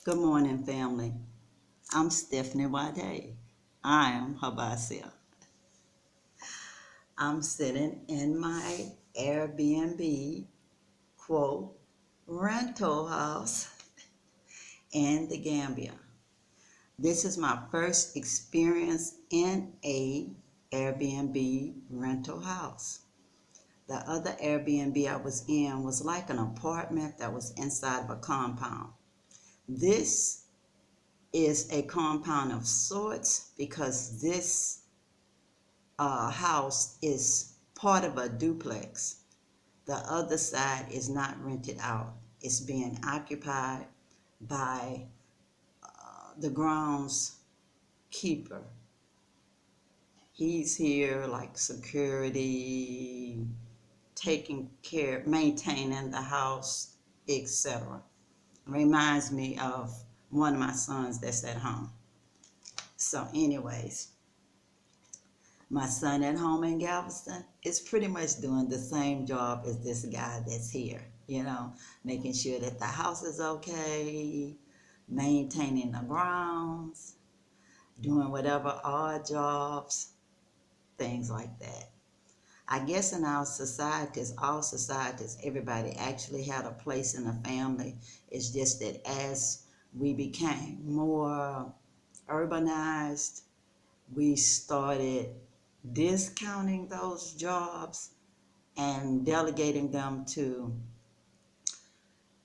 Good morning, family. I'm Stephanie Wade. I am her myself. I'm sitting in my Airbnb, quote, rental house in the Gambia. This is my first experience in a Airbnb rental house. The other Airbnb I was in was like an apartment that was inside of a compound. This is a compound of sorts because this house is part of a duplex. The other side is not rented out. It's being occupied by the grounds keeper. He's here like security, taking care, maintaining the house, etc. Reminds me of one of my sons that's at home. So anyways, my son at home in Galveston is pretty much doing the same job as this guy that's here, making sure that the house is okay, maintaining the grounds, doing whatever odd jobs, things like that. I guess in our societies, all societies, everybody actually had a place in the family. It's just that as we became more urbanized, we started discounting those jobs and delegating them to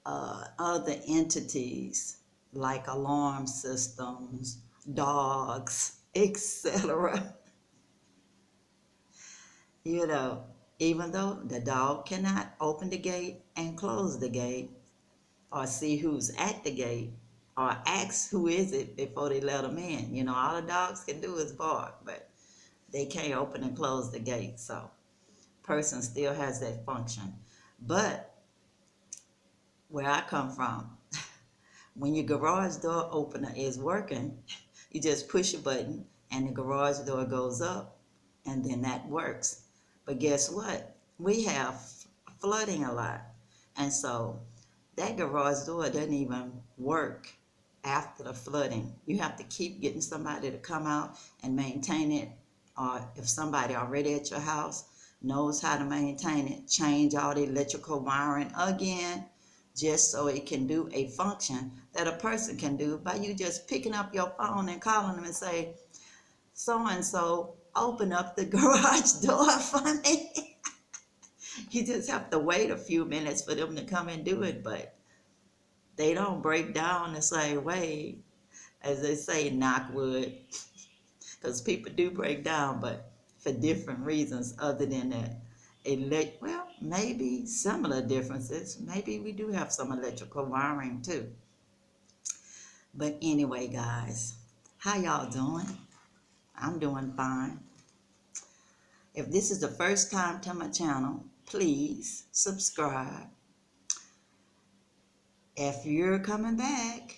other entities like alarm systems, dogs, etc. You know, even though the dog cannot open the gate and close the gate, or see who's at the gate, or ask who is it before they let them in. All the dogs can do is bark, but they can't open and close the gate. So person still has that function. But where I come from, when your garage door opener is working, you just push a button and the garage door goes up, and then that works. But guess what? We have flooding a lot. And so that garage door doesn't even work after the flooding. You have to keep getting somebody to come out and maintain it. Or if somebody already at your house knows how to maintain it, change all the electrical wiring again, just so it can do a function that a person can do by you just picking up your phone and calling them and say, so and so, open up the garage door for me. You just have to wait a few minutes for them to come and do it, but they don't break down the same way. As they say, knock wood, because people do break down, but for different reasons other than that. Well, maybe similar differences. Maybe we do have some electrical wiring too. But anyway, guys, how y'all doing? I'm doing fine. If this is the first time to my channel, please subscribe. If you're coming back,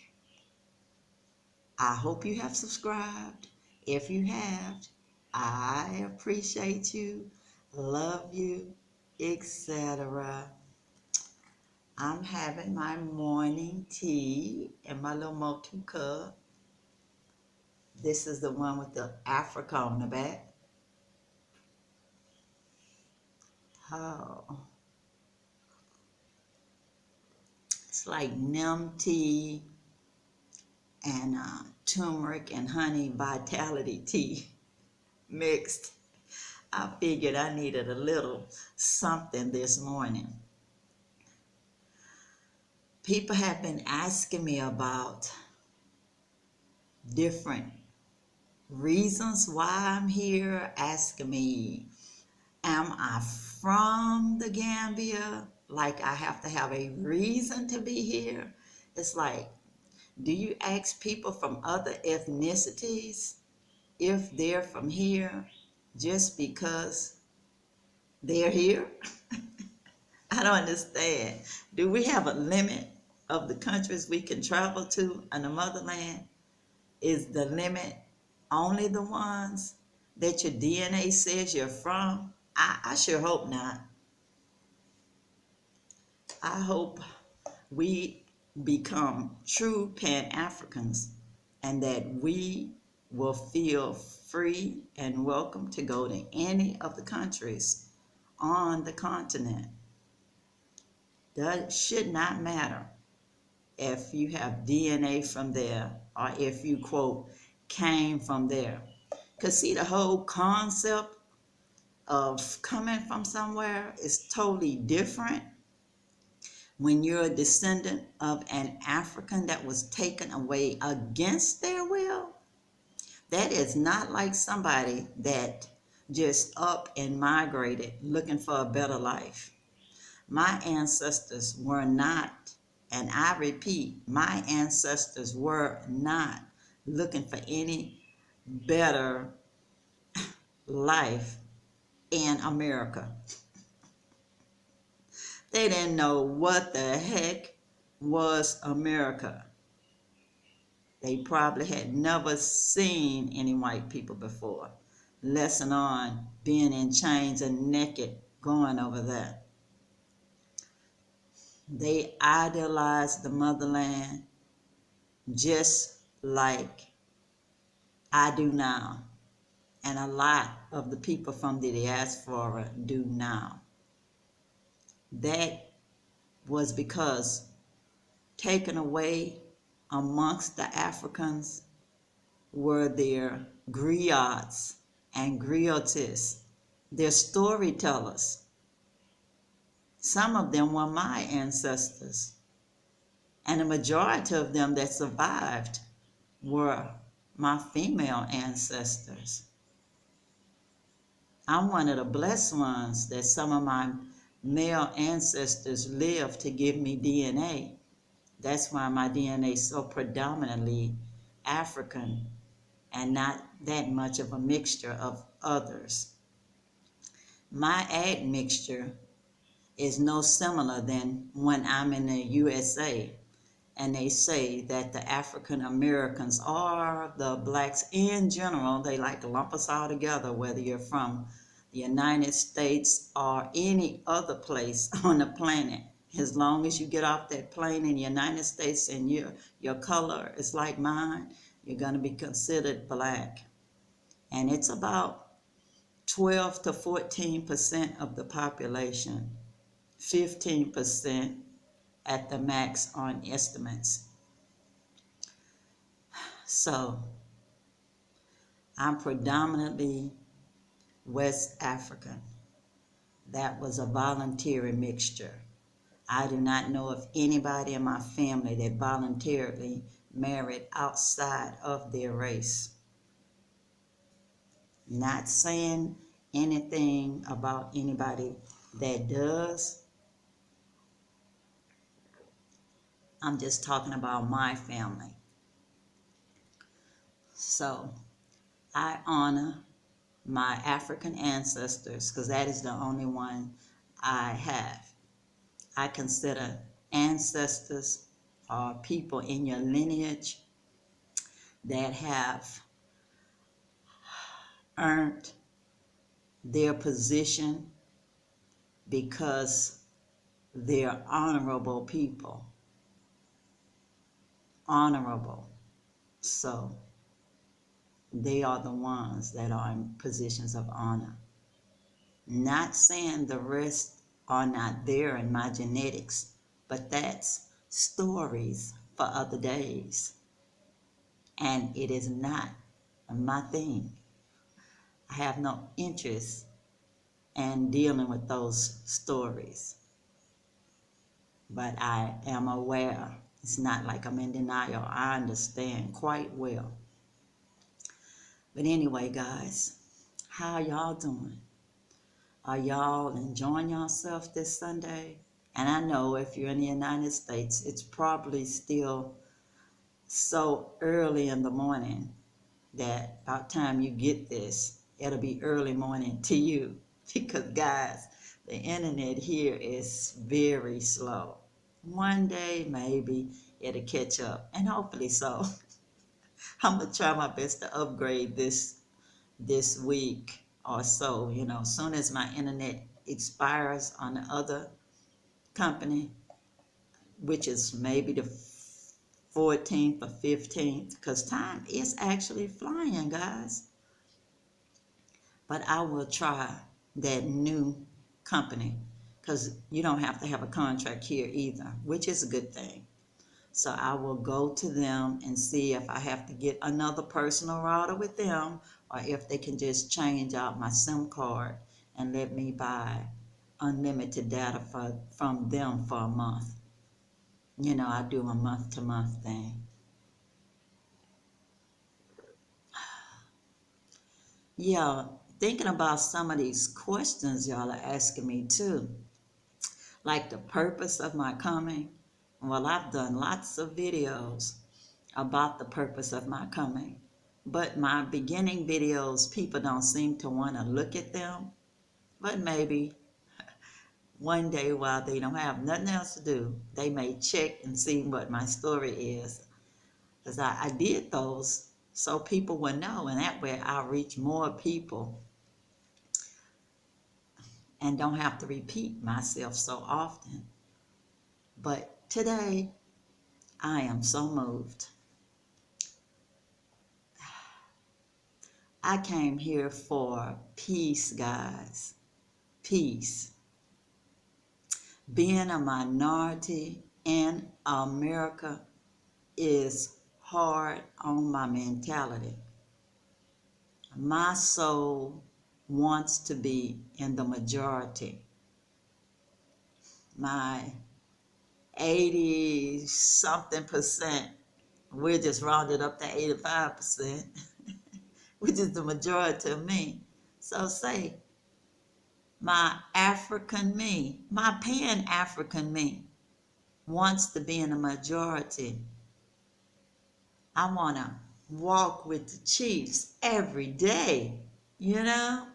I hope you have subscribed. If you have, I appreciate you, love you, etc. I'm having my morning tea in my little mocha cup. This is the one with the Africa on the back. Oh, it's like neem tea and turmeric and honey vitality tea mixed. I figured I needed a little something this morning. People have been asking me about different reasons why I'm here, asking me, am I from the Gambia? Like I have to have a reason to be here? It's like, do you ask people from other ethnicities if they're from here just because they're here? I don't understand. Do we have a limit of the countries we can travel to in the motherland? Is the limit only the ones that your DNA says you're from? I sure hope not. I hope we become true Pan-Africans, and that we will feel free and welcome to go to any of the countries on the continent. That should not matter if you have DNA from there or if you, quote, came from there. Because, see, the whole concept of coming from somewhere is totally different when you're a descendant of an African that was taken away against their will. That is not like somebody that just up and migrated looking for a better life. My ancestors were not, and I repeat, my ancestors were not looking for any better life in America. They didn't know what the heck was America. They probably had never seen any white people before. Lesson on being in chains and naked going over there. They idolized the motherland just like I do now, and a lot of the people from the diaspora do now. That was because taken away amongst the Africans were their griots and griotis, their storytellers. Some of them were my ancestors, and the majority of them that survived were my female ancestors. I'm one of the blessed ones that some of my male ancestors lived to give me DNA. That's why my DNA is so predominantly African and not that much of a mixture of others. My admixture is no similar than when I'm in the USA and they say that the African Americans or the blacks in general, they like to lump us all together, whether you're from the United States or any other place on the planet. As long as you get off that plane in the United States and your color is like mine, you're going to be considered black. And it's about 12 to 14% of the population, 15% at the max on estimates. So I'm predominantly West African. That was a voluntary mixture. I do not know of anybody in my family that voluntarily married outside of their race. Not saying anything about anybody that does. I'm just talking about my family. So I honor my African ancestors because that is the only one I have. I consider ancestors or people in your lineage that have earned their position because they're honorable people. Honorable. So they are the ones that are in positions of honor. Not saying the rest are not there in my genetics, but that's stories for other days. And it is not my thing. I have no interest in dealing with those stories. But I am aware. It's not like I'm in denial. I understand quite well. But anyway, guys, how y'all doing? Are y'all enjoying yourself this Sunday? And I know if you're in the United States, it's probably still so early in the morning that by the time you get this, it'll be early morning to you. Because guys, the internet here is very slow. One day, maybe it'll catch up, and hopefully so. I'm gonna try my best to upgrade this week or so. As soon as my internet expires on the other company, which is maybe the 14th or 15th, because time is actually flying, guys. But I will try that new company, because you don't have to have a contract here either, which is a good thing. So I will go to them and see if I have to get another personal router with them, or if they can just change out my SIM card and let me buy unlimited data from them for a month. You know, I do a month to month thing. Yeah, thinking about some of these questions y'all are asking me too, like the purpose of my coming. Well, I've done lots of videos about the purpose of my coming, but my beginning videos, people don't seem to want to look at them. But maybe one day, while they don't have nothing else to do, they may check and see what my story is. Because I did those so people would know, and that way I'll reach more people and don't have to repeat myself so often. But today, I am so moved. I came here for peace, guys. Peace. Being a minority in America is hard on my mentality. My soul wants to be in the majority. My 80 something percent, we're just rounded up to 85%, which is the majority of me. So say, my African me, my Pan-African me wants to be in the majority. I want to walk with the chiefs every day, you know,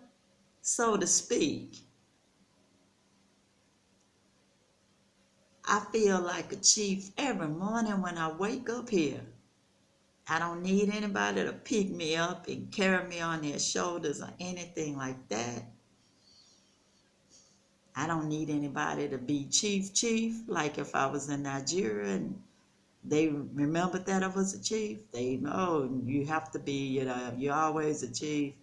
so to speak. I feel like a chief every morning when I wake up here. I don't need anybody to pick me up and carry me on their shoulders or anything like that. I don't need anybody to be chief, like if I was in Nigeria and they remembered that I was a chief. They know you have to be, you know, you're always a chief.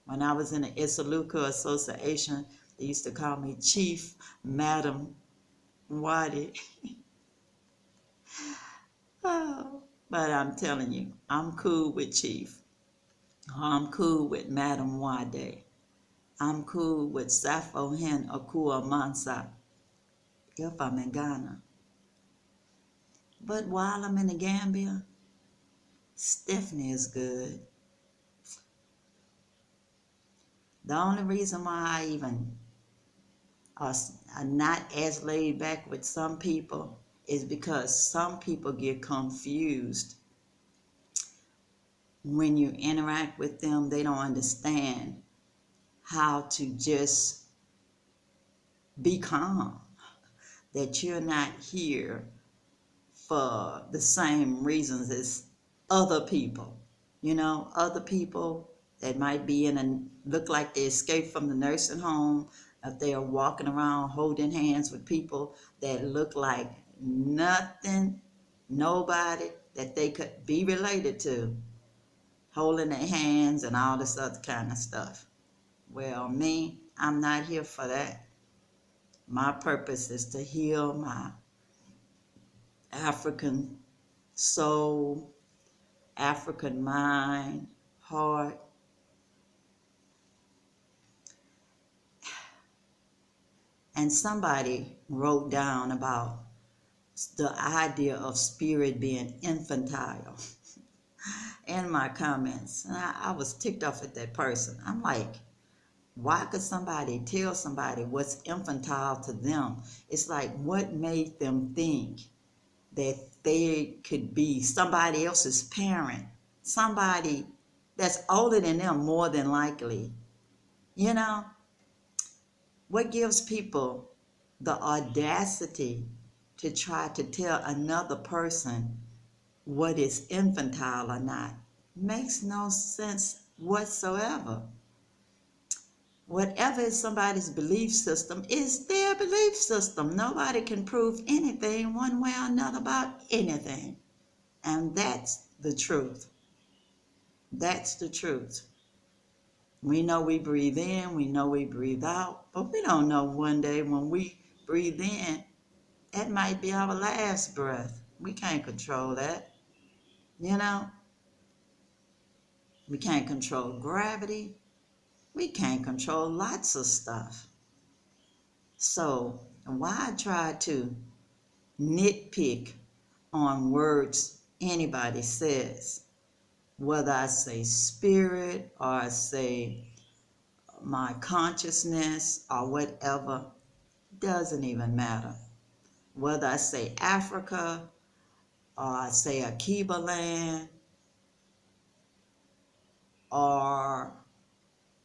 When I was in the Isaluka Association, they used to call me Chief Madam Wadi. Oh, but I'm telling you, I'm cool with Chief. I'm cool with Madam Wade. I'm cool with Safo Hen Akua Mansa if I'm in Ghana. But while I'm in the Gambia, Stephanie is good. The only reason why I even are not as laid back with some people is because some people get confused. When you interact with them, they don't understand how to just be calm, that you're not here for the same reasons as other people. You know, other people that might be look like they escaped from the nursing home, if they are walking around holding hands with people that look like nothing, nobody that they could be related to, holding their hands and all this other kind of stuff. Well, me, I'm not here for that. My purpose is to heal my African soul, African mind, heart. And somebody wrote down about the idea of spirit being infantile in my comments. And I was ticked off at that person. I'm like, why could somebody tell somebody what's infantile to them? It's like, what made them think that they could be somebody else's parent, somebody that's older than them more than likely? You know, what gives people the audacity to try to tell another person what is infantile or not? Makes no sense whatsoever. Whatever is somebody's belief system is their belief system. Nobody can prove anything one way or another about anything. And that's the truth. That's the truth. We know we breathe in, we know we breathe out, but we don't know one day when we breathe in, that might be our last breath. We can't control that. You know, we can't control gravity. We can't control lots of stuff. So, why try to nitpick on words anybody says? Whether I say spirit or I say my consciousness or whatever, doesn't even matter. Whether I say Africa or I say Akiba land or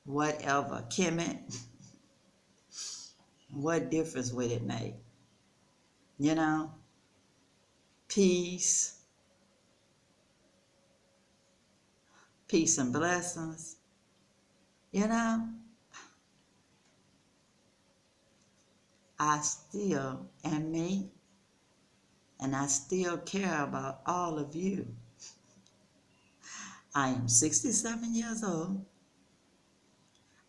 whatever, Kemet, what difference would it make? You know, peace, peace and blessings, you know, I still am me and I still care about all of you. I am 67 years old.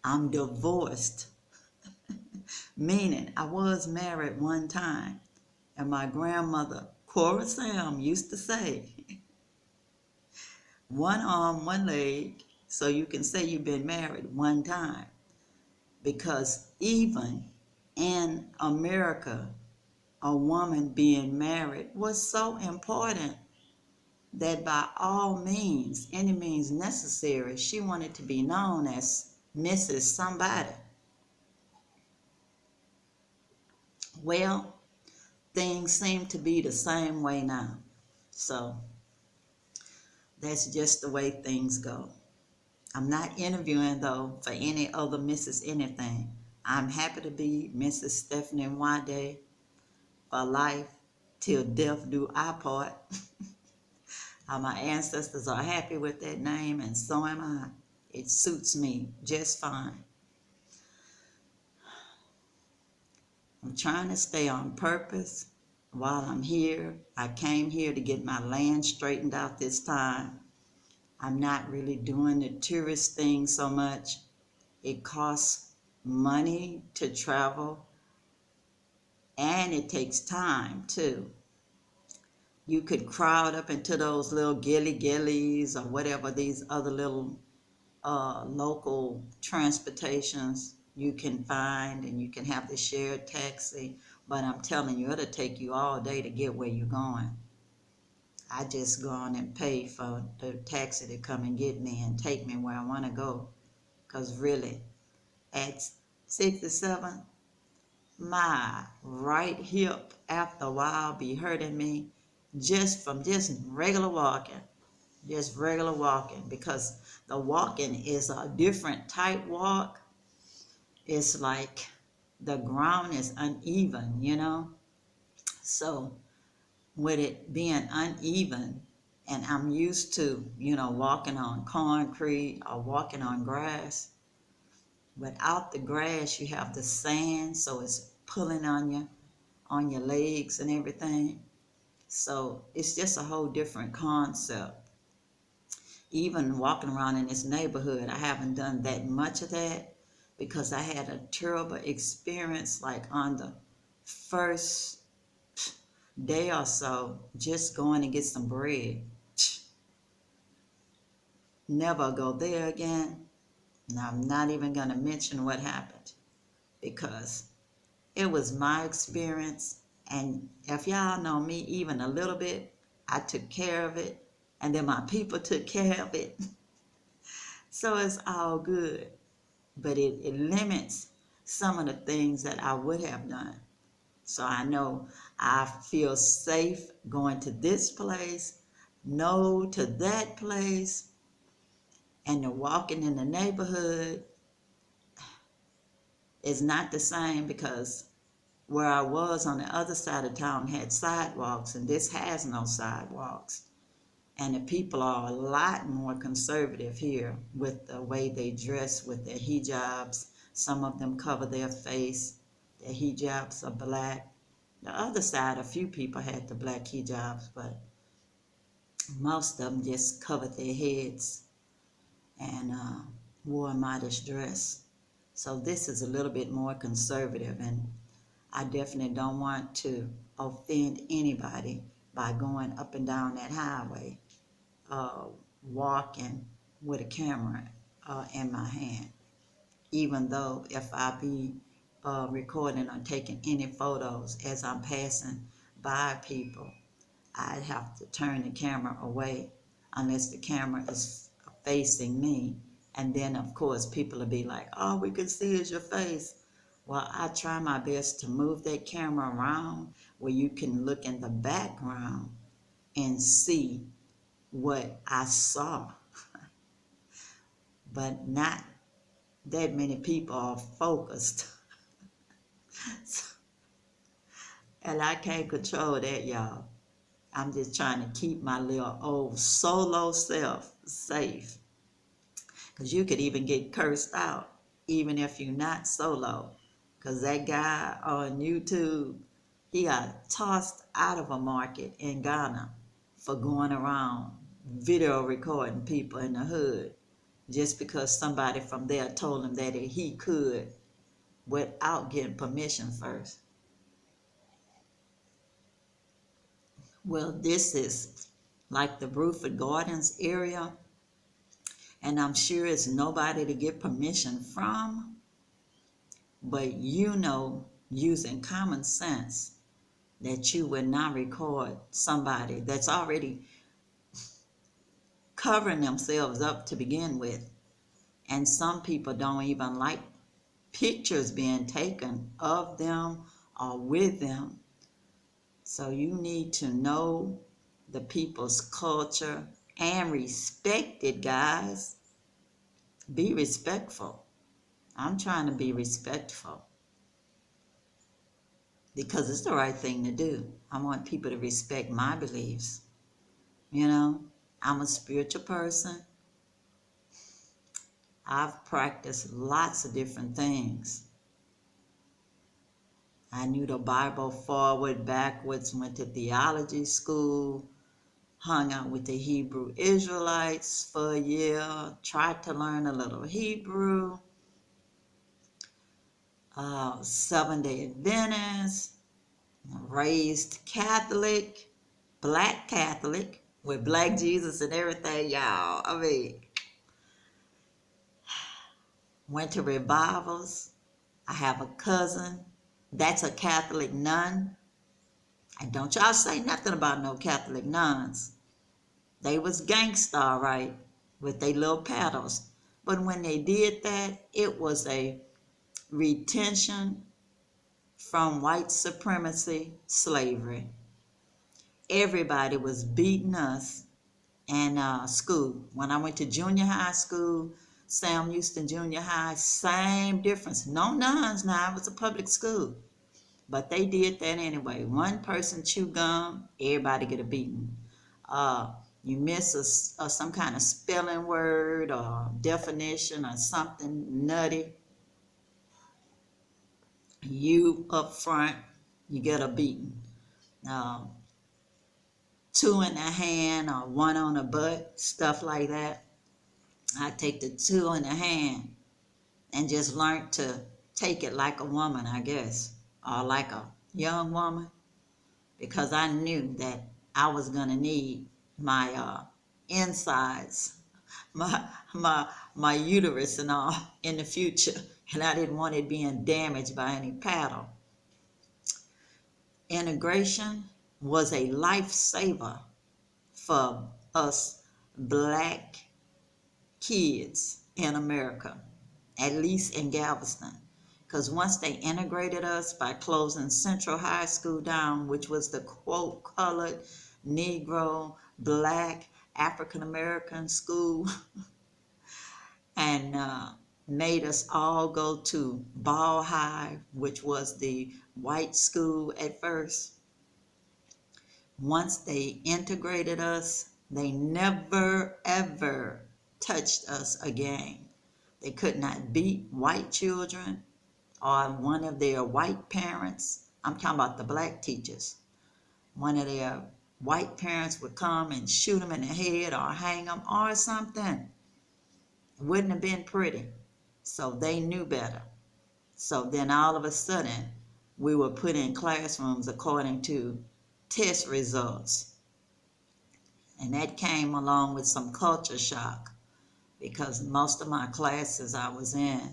I'm divorced, meaning I was married one time. And my grandmother, Cora Sam, used to say, one arm, one leg, so you can say you've been married one time. Because even in America, a woman being married was so important that by all means, any means necessary, she wanted to be known as Mrs. Somebody. Well, things seem to be the same way now. So that's just the way things go. I'm not interviewing though for any other Mrs. Anything. I'm happy to be Mrs. Stephanie Wade for life till death do our part. My ancestors are happy with that name and so am I. It suits me just fine. I'm trying to stay on purpose while I'm here. I came here to get my land straightened out this time. I'm not really doing the tourist thing so much. It costs money to travel and it takes time too. You could crowd up into those little gillies or whatever these other little local transportations you can find, and you can have the shared taxi, but I'm telling you, it'll take you all day to get where you're going. I just go on and pay for the taxi to come and get me and take me where I want to go, because really, at 67, my right hip after a while be hurting me just from just regular walking. Just regular walking, because the walking is a different type walk. It's like the ground is uneven, you know. So with it being uneven, and I'm used to, walking on concrete or walking on grass. Without the grass, you have the sand, so it's pulling on your legs and everything. So it's just a whole different concept. Even walking around in this neighborhood, I haven't done that much of that because I had a terrible experience like on the first day or so, just going to get some bread. Never go there again. Now, I'm not even going to mention what happened because it was my experience. And if y'all know me even a little bit, I took care of it. And then my people took care of it. So it's all good. But it limits some of the things that I would have done. So I know I feel safe going to this place, no to that place, and the walking in the neighborhood is not the same because where I was on the other side of town had sidewalks and this has no sidewalks. And the people are a lot more conservative here with the way they dress with their hijabs. Some of them cover their face. Their hijabs are black. The other side, a few people had the black hijabs, but Most of them just covered their heads and wore a modest dress. So this is a little bit more conservative, and I definitely don't want to offend anybody by going up and down that highway, uh, walking with a camera in my hand. Even though if I be recording or taking any photos as I'm passing by people, I have to turn the camera away unless the camera is facing me. And then, of course, people will be like, all we can see is your face. Well, I try my best to move that camera around where you can look in the background and see what I saw. But not that many people are focused. And I can't control that, y'all. I'm just trying to keep my little old solo self safe. Because you could even get cursed out, even if you're not solo. Because that guy on YouTube, he got tossed out of a market in Ghana for going around video recording people in the hood just because somebody from there told him that he could without getting permission first. Well, this is like the Bruford Gardens area, and I'm sure it's nobody to get permission from, but using common sense, that you would not record somebody that's already covering themselves up to begin with. And some people don't even like pictures being taken of them or with them. So you need to know the people's culture and respect it, guys. Be respectful. I'm trying to be respectful because it's the right thing to do. I want people to respect my beliefs. I'm a spiritual person. I've practiced lots of different things. I knew the Bible forward, backwards, went to theology school, hung out with the Hebrew Israelites for a year, tried to learn a little Hebrew, Seventh-day Adventist, raised Catholic, black Catholic, with black Jesus and everything, y'all. I mean, went to revivals. I have a cousin that's a Catholic nun. And don't y'all say nothing about no Catholic nuns. They was gangsta, right, with their little paddles. But when they did that, it was a retention from white supremacy, slavery. Everybody was beating us in school. When I went to junior high school, Sam Houston Junior High, same difference. No nuns now, it was a public school. But they did that anyway. One person chew gum, everybody get a beating. You miss some kind of spelling word or definition or something nutty, you up front, you get a beating. Uh, Two in the hand or one on the butt, stuff like that. I take the two in the hand and just learned to take it like a woman, I guess, or like a young woman, because I knew that I was gonna need my insides, my uterus and all in the future, and I didn't want it being damaged by any paddle. Integration was a lifesaver for us black kids in America, at least in Galveston. Because once they integrated us by closing Central High School down, which was the quote colored, Negro, black, African American school, and made us all go to Ball High, which was the white school at first. Once they integrated us, they never ever touched us again. They could not beat white children or one of their white parents. I'm talking about the black teachers. One of their white parents would come and shoot them in the head or hang them or something. It wouldn't have been pretty. So they knew better. So then all of a sudden, we were put in classrooms according to test results. And that came along with some culture shock because most of my classes I was in,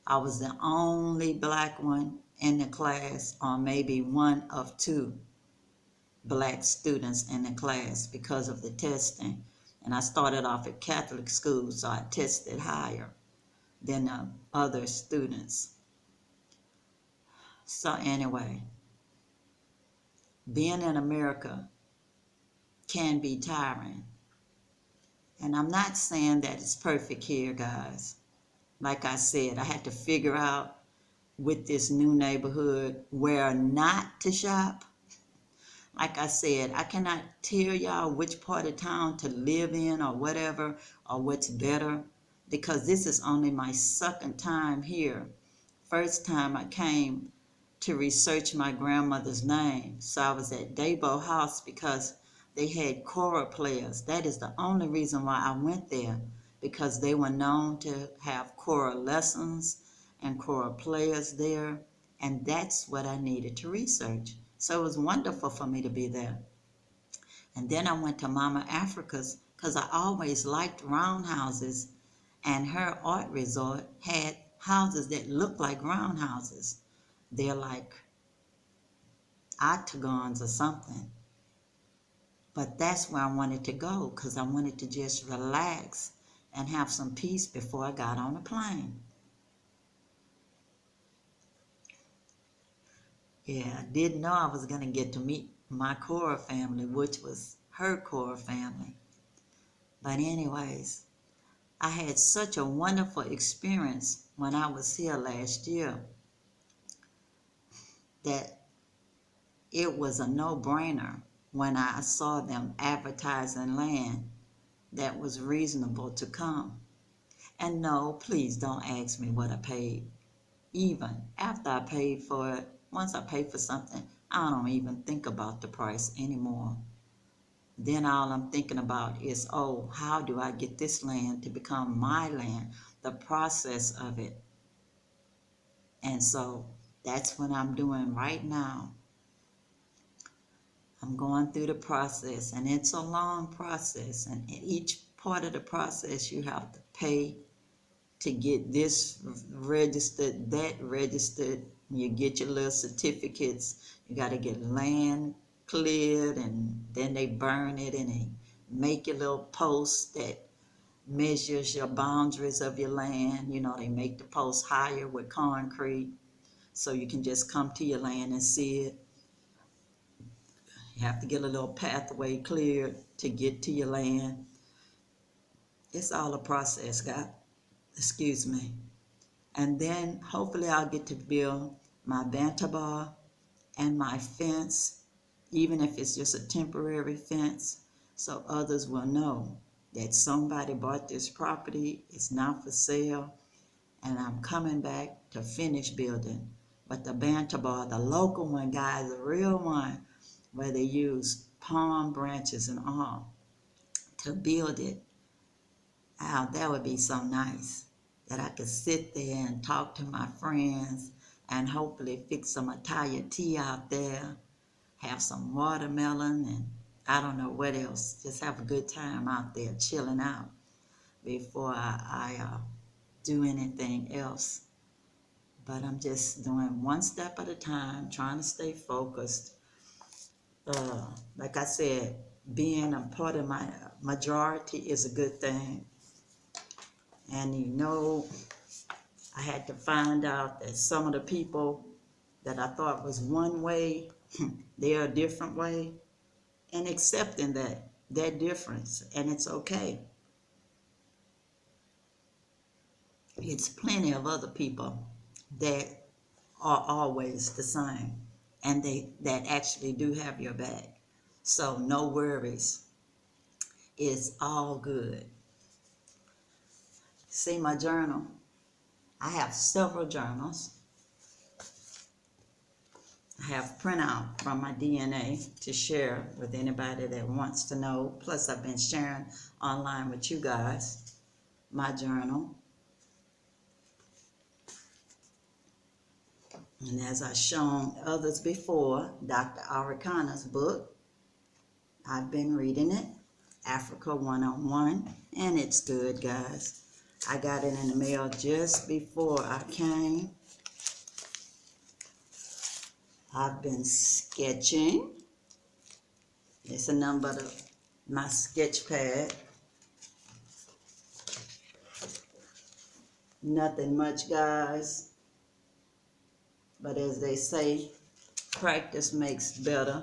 I was the only black one in the class, or maybe one of two black students in the class because of the testing. And I started off at Catholic school, so I tested higher than the other students. So anyway, being in America can be tiring. And I'm not saying that it's perfect here, guys. Like I said, I had to figure out with this new neighborhood where not to shop. Like I said, I cannot tell y'all which part of town to live in or whatever, or what's better, because this is only my second time here. First time I came to research my grandmother's name. So I was at Dabo House because they had choral players. That is the only reason why I went there, because they were known to have choral lessons and choral players there, and that's what I needed to research. So it was wonderful for me to be there. And then I went to Mama Africa's because I always liked roundhouses, and her art resort had houses that looked like roundhouses. They're like octagons or something. But that's where I wanted to go because I wanted to just relax and have some peace before I got on a plane. Yeah, I didn't know I was going to get to meet my Cora family, which was her Cora family. But anyways, I had such a wonderful experience when I was here last year that it was a no-brainer when I saw them advertising land that was reasonable to come. And no, please don't ask me what I paid. Even after I paid for it, once I pay for something, I don't even think about the price anymore. Then all I'm thinking about is, oh, how do I get this land to become my land? The process of it. And so that's what I'm doing right now. I'm going through the process, and it's a long process. And in each part of the process, you have to pay to get this registered, that registered. You get your little certificates. You got to get land cleared, and then they burn it, and they make your little post that measures your boundaries of your land. You know, they make the post higher with concrete so you can just come to your land and see it. You have to get a little pathway cleared to get to your land. It's all a process, God. Excuse me. And then hopefully I'll get to build my banter bar and my fence, even if it's just a temporary fence, so others will know that somebody bought this property, it's not for sale, and I'm coming back to finish building. But the banter bar, the local one, guys, the real one, where they use palm branches and all to build it. Oh, that would be so nice that I could sit there and talk to my friends and hopefully fix some Italian tea out there, have some watermelon, and I don't know what else. Just have a good time out there chilling out before I do anything else. But I'm just doing one step at a time, trying to stay focused. Like I said, being a part of my majority is a good thing. And you know, I had to find out that some of the people that I thought was one way, they're a different way, and accepting that difference, and it's okay. It's plenty of other people that are always the same, and that actually do have your back. So no worries. It's all good. See my journal? I have several journals. I have printout from my DNA to share with anybody that wants to know. Plus, I've been sharing online with you guys my journal. And as I've shown others before, Dr. Arikana's book, I've been reading it, Africa 101, and it's good, guys. I got it in the mail just before I came. I've been sketching. It's a number of my sketch pad. Nothing much, guys. But as they say, practice makes better.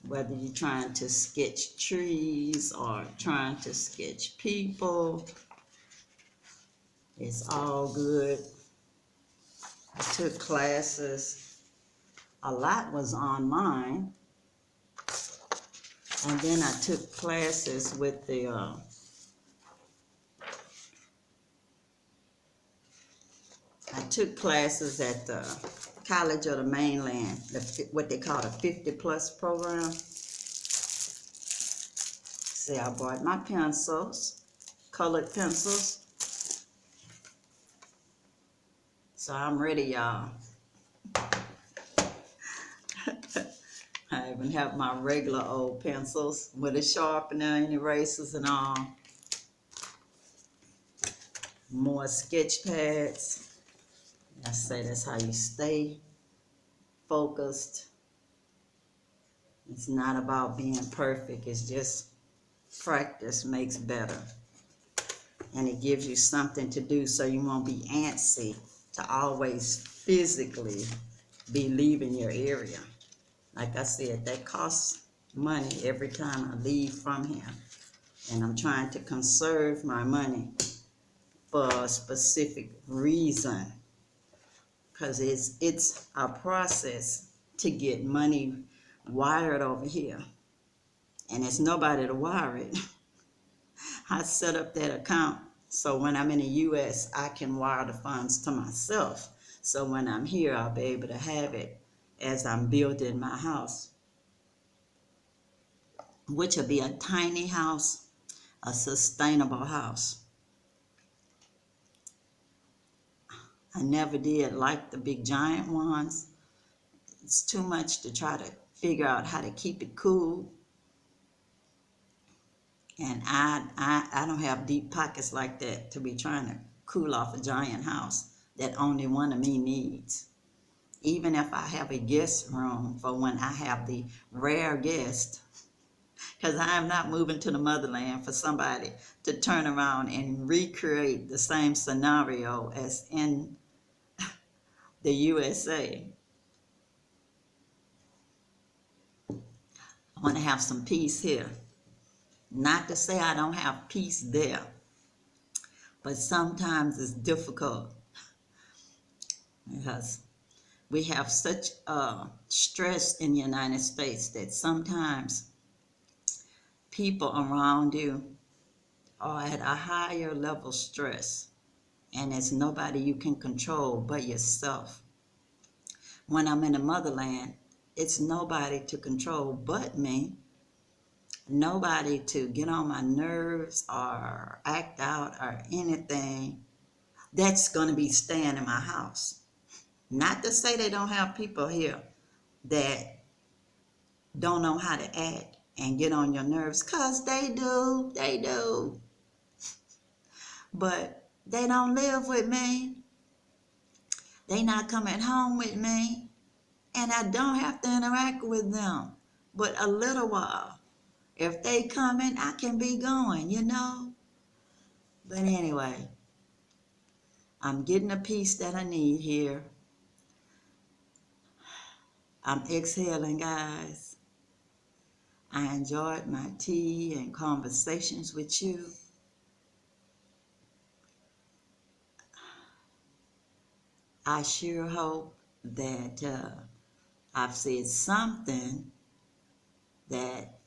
Whether you're trying to sketch trees or trying to sketch people, it's all good. I took classes. A lot was online. And then I took classes with the I took classes at the College of the Mainland, what they call the 50+ program. See, I bought my pencils, colored pencils. So I'm ready, y'all. I even have my regular old pencils with a sharpener and erasers and all. More sketch pads. I say that's how you stay focused. It's not about being perfect. It's just practice makes better. And it gives you something to do so you won't be antsy to always physically be leaving your area. Like I said, that costs money every time I leave from here. And I'm trying to conserve my money for a specific reason. Because it's a process to get money wired over here. And there's nobody to wire it. I set up that account so when I'm in the U.S., I can wire the funds to myself. So when I'm here, I'll be able to have it as I'm building my house, which will be a tiny house, a sustainable house. I never did like the big giant ones. It's too much to try to figure out how to keep it cool. And I don't have deep pockets like that to be trying to cool off a giant house that only one of me needs. Even if I have a guest room for when I have the rare guest, because I am not moving to the motherland for somebody to turn around and recreate the same scenario as in the USA. I want to have some peace here. Not to say I don't have peace there, but sometimes it's difficult because we have such stress in the United States that sometimes people around you are at a higher level stress, and there's nobody you can control but yourself. When I'm in the motherland, it's nobody to control but me. Nobody to get on my nerves or act out or anything that's going to be staying in my house. Not to say they don't have people here that don't know how to act and get on your nerves, because they do. But they don't live with me. They not coming home with me. And I don't have to interact with them but a little while. If they coming, I can be going, you know. But anyway, I'm getting the peace that I need here. I'm exhaling, guys. I enjoyed my tea and conversations with you. I sure hope that I've said something that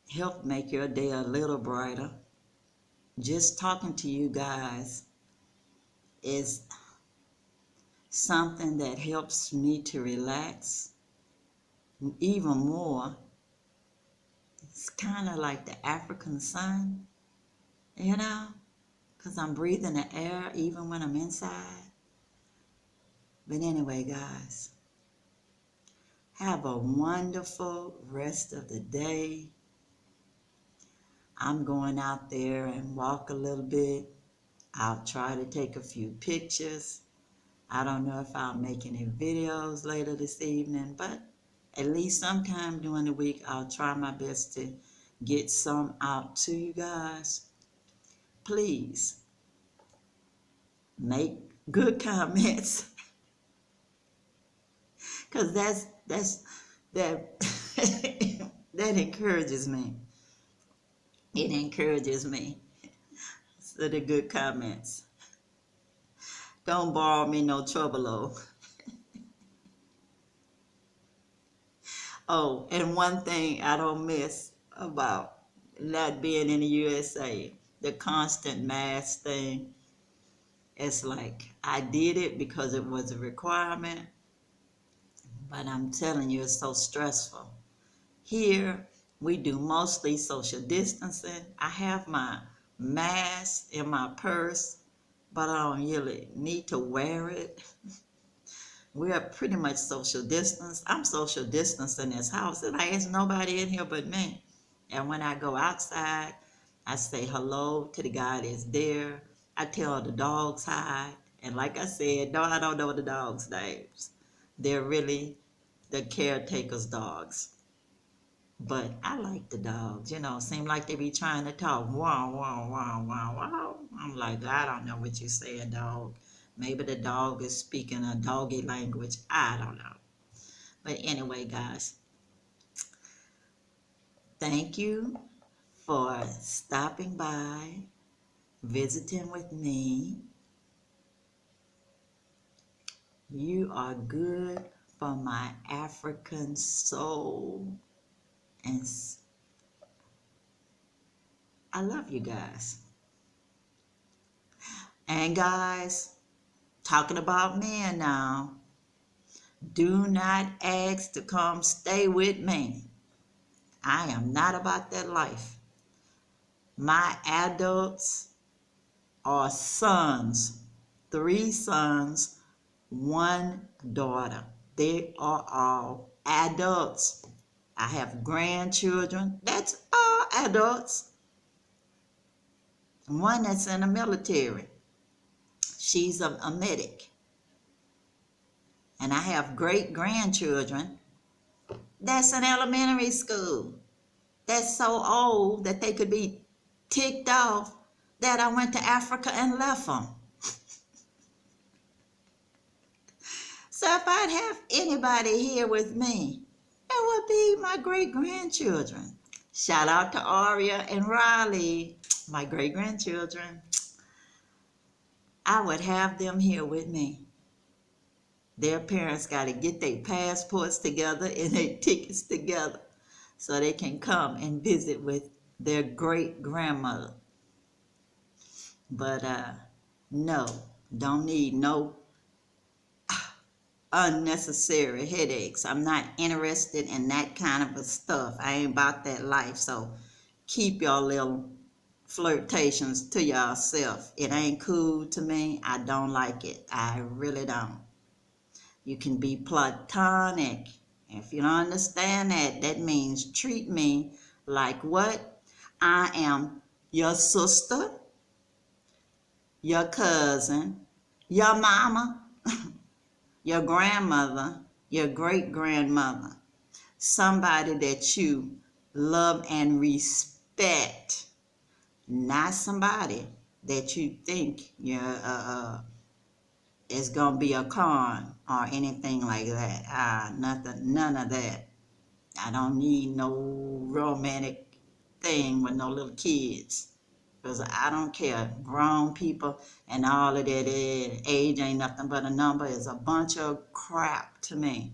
helped make your day a little brighter. Just talking to you guys is something that helps me to relax even more. It's kind of like the African sun, you know, because I'm breathing the air even when I'm inside. But anyway, guys, have a wonderful rest of the day. I'm going out there and walk a little bit. I'll try to take a few pictures. I don't know if I'll make any videos later this evening, but at least sometime during the week, I'll try my best to get some out to you guys. Please make good comments, because that that encourages me. It encourages me. So the good comments. Don't borrow me no trouble, though. Oh, and one thing I don't miss about not being in the USA, the constant mask thing. It's like I did it because it was a requirement, but I'm telling you, it's so stressful. Here, we do mostly social distancing. I have my mask in my purse, but I don't really need to wear it. We are pretty much social distance. I'm social distance in this house, and there's nobody in here but me. And when I go outside, I say hello to the guy that's there. I tell the dogs hi. And like I said, no, I don't know the dogs' names. They're really the caretaker's dogs. But I like the dogs, seem like they be trying to talk. Wow, wow, wow, wow, wow. I'm like, I don't know what you're saying, dog. Maybe the dog is speaking a doggy language. I don't know. But anyway, guys, thank you for stopping by, visiting with me. You are good for my African soul. And I love you guys. And guys, talking about men now, do not ask to come stay with me. I am not about that life. My adults are sons, 3 sons, 1 daughter. They are all adults. I have grandchildren. That's all adults. One that's in the military. She's a medic. And I have great-grandchildren that's in elementary school. That's so old that they could be ticked off that I went to Africa and left them. So if I'd have anybody here with me, it would be my great-grandchildren. Shout out to Aria and Riley, my great-grandchildren. I would have them here with me. Their parents got to get their passports together and their tickets together so they can come and visit with their great-grandmother. But no, don't need no unnecessary headaches. I'm not interested in that kind of a stuff. I ain't about that life. So keep your little flirtations to yourself. It ain't cool to me. I don't like it. I really don't. You can be platonic. If you don't understand that, that means treat me like what? I am your sister, your cousin, your mama, your grandmother, your great-grandmother, somebody that you love and respect, not somebody that you think is going to be a con or anything like that. Nothing, none of that. I don't need no romantic thing with no little kids. Because I don't care. Grown people and all of that age ain't nothing but a number. Is a bunch of crap to me.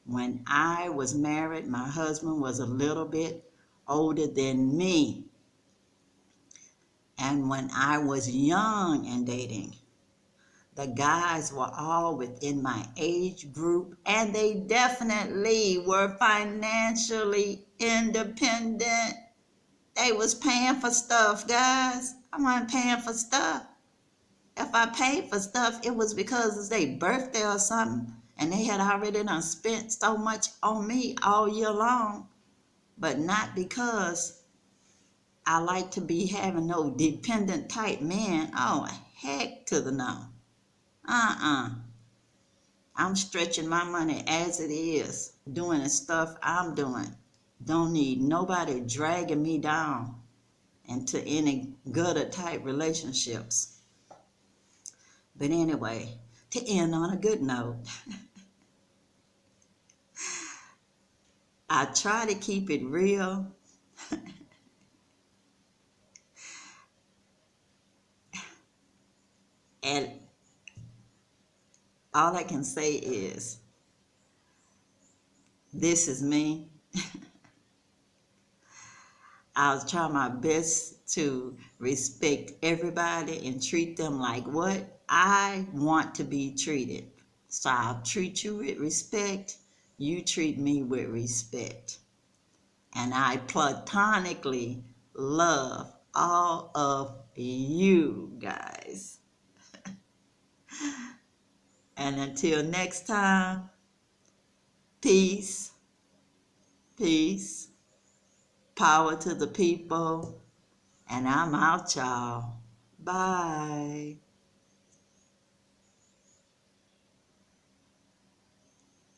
When I was married, my husband was a little bit older than me. And when I was young and dating, The guys were all within my age group, and they definitely were financially independent. They was paying for stuff, guys. I wasn't paying for stuff. If I paid for stuff, it was because it's their birthday or something, and they had already done spent so much on me all year long, but not because I like to be having no dependent type man. Oh, heck to the no. Uh-uh. I'm stretching my money as it is, doing the stuff I'm doing. Don't need nobody dragging me down into any gutter type relationships. But anyway, to end on a good note, I try to keep it real. And all I can say is, this is me. I'll try my best to respect everybody and treat them like what I want to be treated. So I'll treat you with respect. You treat me with respect. And I platonically love all of you guys. And until next time, peace, peace, power to the people, and I'm out, y'all. Bye.